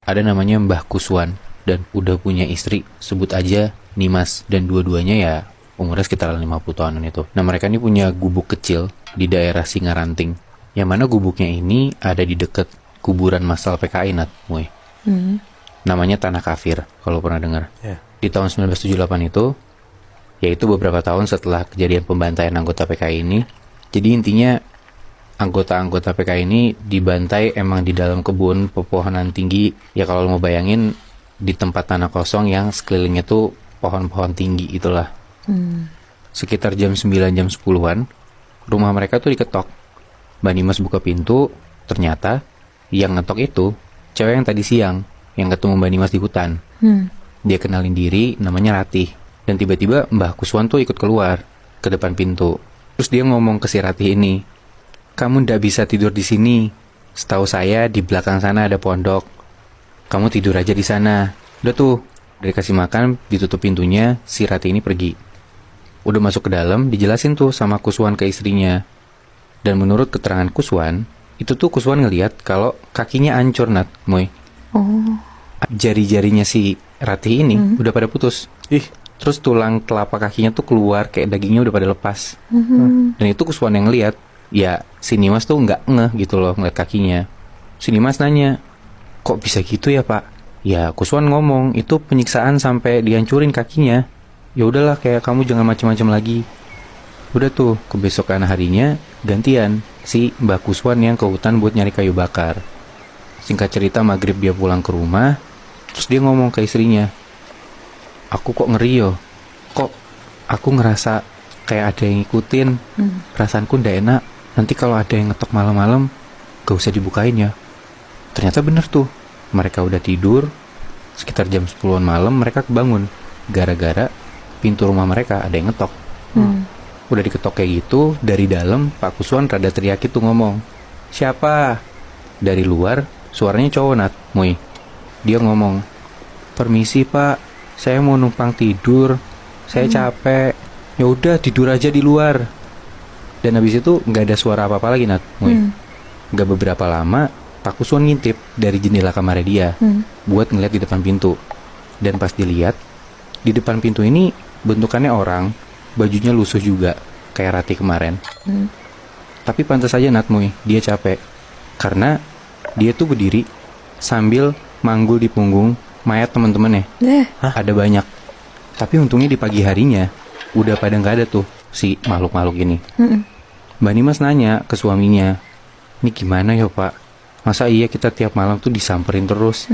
Ada namanya Mbah Kuswan dan udah punya istri, sebut aja Nimas, dan dua-duanya ya umurnya sekitar 50 tahunan itu. Nah, mereka ini punya gubuk kecil di daerah Singaranting, yang mana gubuknya ini ada di deket kuburan massal PKI, Nat, Muy. Namanya Tanah Kafir, kalau pernah dengar. Di tahun 1978 itu, yaitu beberapa tahun setelah kejadian pembantaian anggota PKI ini. Jadi intinya anggota-anggota PKI ini dibantai emang di dalam kebun pepohonan tinggi. Ya kalau lo mau bayangin di tempat tanah kosong yang sekelilingnya tuh pohon-pohon tinggi itulah. Sekitar jam 9 jam 10-an rumah mereka tuh diketok. Mbak Nimas buka pintu, ternyata yang ngetok itu cewek yang tadi siang yang ketemu Mbak Nimas di hutan. Dia kenalin diri, namanya Ratih. Dan tiba-tiba Mbah Kuswan tuh ikut keluar ke depan pintu. Terus dia ngomong ke si Ratih ini, "Kamu ndak bisa tidur di sini. Setahu saya di belakang sana ada pondok. Kamu tidur aja di sana." Udah tuh, udah dikasih makan, ditutup pintunya, si Ratih ini pergi. Udah masuk ke dalam, dijelasin tuh sama Kuswan ke istrinya. Dan menurut keterangan Kuswan, itu tuh Kuswan ngeliat kalau kakinya hancur, Nat, Moy. Jari-jarinya si Ratih ini udah pada putus. Terus tulang telapak kakinya tuh keluar, kayak dagingnya udah pada lepas. Dan itu Kuswan yang ngeliat. Ya, si Nimas tuh nggak ngeh gitu loh ngeliat kakinya. Si Nimas nanya, "Kok bisa gitu ya, Pak?" Ya, Kuswan ngomong, "Itu penyiksaan sampai dihancurin kakinya. Ya udahlah, kayak kamu jangan macam-macam lagi." Udah tuh, kebesokan harinya gantian si Mbak Kuswan yang ke hutan buat nyari kayu bakar. Singkat cerita, maghrib dia pulang ke rumah. Terus dia ngomong ke istrinya, "Aku kok ngeri yo. Kok aku ngerasa kayak ada yang ngikutin. Perasaanku ndak enak. Nanti kalau ada yang ngetok malam-malam, gak usah dibukain ya." Ternyata bener tuh. Mereka udah tidur. Sekitar jam 10-an malam mereka kebangun. Gara-gara pintu rumah mereka ada yang ngetok. Udah diketok kayak gitu, dari dalam Pak Kuswan rada teriak itu ngomong, "Siapa?" Dari luar suaranya cowok, Nat, Moy. Dia ngomong, "Permisi Pak, saya mau numpang tidur. Saya capek. Ya udah tidur aja di luar." Dan habis itu nggak ada suara apa-apa lagi, Nat, Moy. Nggak beberapa lama Pak Kuswan ngintip dari jendela kamarnya dia buat ngeliat di depan pintu. Dan pas dilihat di depan pintu ini bentukannya orang, bajunya lusuh juga kayak Ratih kemarin. Tapi pantas aja, Nat, Moy, dia capek karena dia tuh berdiri sambil manggul di punggung mayat teman-temannya. Ada banyak. Tapi untungnya di pagi harinya udah pada nggak ada tuh si makhluk-makhluk ini. Mbak Nimas nanya ke suaminya, "Ini gimana ya, Pak? Masa iya kita tiap malam tuh disamperin terus?"